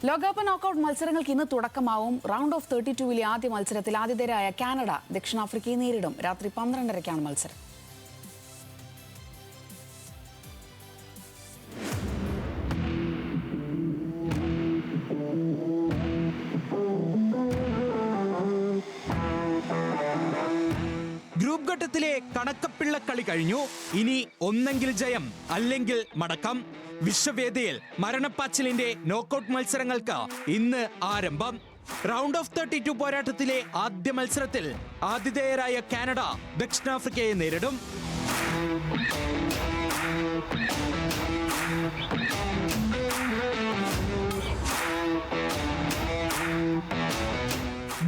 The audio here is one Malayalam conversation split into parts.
ലോകകപ്പ് നോക്കൌട്ട് മത്സരങ്ങൾക്ക് ഇന്ന് തുടക്കമാവും. റൗണ്ട് ഓഫ് 32-ലെ ആദ്യ മത്സരത്തിൽ ആതിഥേയരായ കാനഡ ദക്ഷിണാഫ്രിക്കയെ നേരിടും. രാത്രി 12:30-ക്കാണ് മത്സരം. ഗ്രൂപ്പ് ഘട്ടത്തിലെ കണക്കപ്പിള്ളക്കളി കഴിഞ്ഞു. ഇനി ഒന്നെങ്കിൽ ജയം അല്ലെങ്കിൽ മടക്കം. വിശ്വവേദിയിൽ മരണപ്പാച്ചിലിന്റെ നോക്കൌട്ട് മത്സരങ്ങൾക്ക് ഇന്ന് ആരംഭം. റൗണ്ട് ഓഫ് 32 പോരാട്ടത്തിലെ ആദ്യ മത്സരത്തിൽ ആതിഥേയരായ കാനഡ ദക്ഷിണാഫ്രിക്കയെ നേരിടും.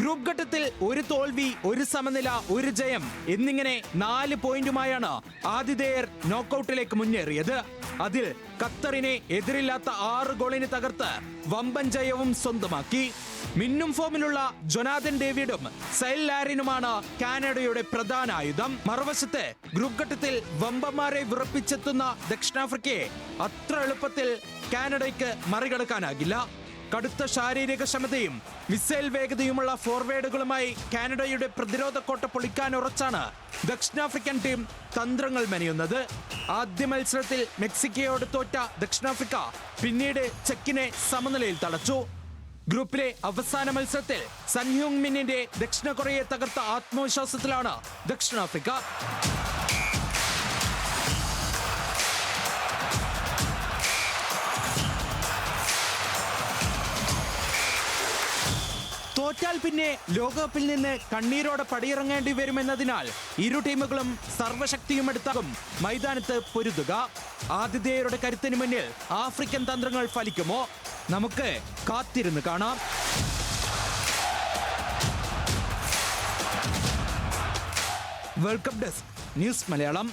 ഗ്രൂപ്പ് ഘട്ടത്തിൽ ഒരു തോൽവി, ഒരു സമനില, ഒരു ജയം എന്നിങ്ങനെ 4 പോയിന്റുമായാണ് ആതിഥേയർ നോക്കൌട്ടിലേക്ക് മുന്നേറിയത്. അതിൽ ഖത്തറിനെ എതിരില്ലാത്ത 6 ഗോളിന് തകർത്ത് വമ്പൻ ജയവും സ്വന്തമാക്കി. മിന്നും ഫോമിലുള്ള ജൊനാഥൻ ഡേവിഡും സൈൽ ലാരിനുമാണ് കാനഡയുടെ പ്രധാന ആയുധം. മറുവശത്ത് ഗ്രൂപ്പ് ഘട്ടത്തിൽ വമ്പന്മാരെ വിറപ്പിച്ചെത്തുന്ന ദക്ഷിണാഫ്രിക്കയെ അത്ര എളുപ്പത്തിൽ കാനഡയ്ക്ക് മറികടക്കാനാകില്ല. കടുത്ത ശാരീരിക ക്ഷമതയും മിസൈൽ വേഗതയുമുള്ള ഫോർവേഡുകളുമായി കാനഡയുടെ പ്രതിരോധ കോട്ട പൊളിക്കാൻ ഉറച്ചാണ് ദക്ഷിണാഫ്രിക്കൻ ടീം തന്ത്രങ്ങൾ മെനയുന്നത്. ആദ്യ മത്സരത്തിൽ മെക്സിക്കോയോട് തോറ്റ ദക്ഷിണാഫ്രിക്ക പിന്നീട് ചെക്കിനെ സമനിലയിൽ തളച്ചു. ഗ്രൂപ്പിലെ അവസാന മത്സരത്തിൽ സൺ ഹ്യൂങ് മിന്നിന്റെ ദക്ഷിണ കൊറിയയെ തകർത്ത ആത്മവിശ്വാസത്തിലാണ് ദക്ഷിണാഫ്രിക്ക. തോറ്റാൽ പിന്നെ ലോകകപ്പിൽ നിന്ന് കണ്ണീരോടെ പടിയിറങ്ങേണ്ടി വരുമെന്നതിനാൽ ഇരു ടീമുകളും സർവശക്തിയും എടുത്താകും മൈതാനത്ത് പൊരുതുക. ആതിഥേയരുടെ കരുത്തിന് മുന്നിൽ ആഫ്രിക്കൻ തന്ത്രങ്ങൾ ഫലിക്കുമോ? നമുക്ക് കാത്തിരുന്ന് കാണാം. Welcome desk news Malayalam.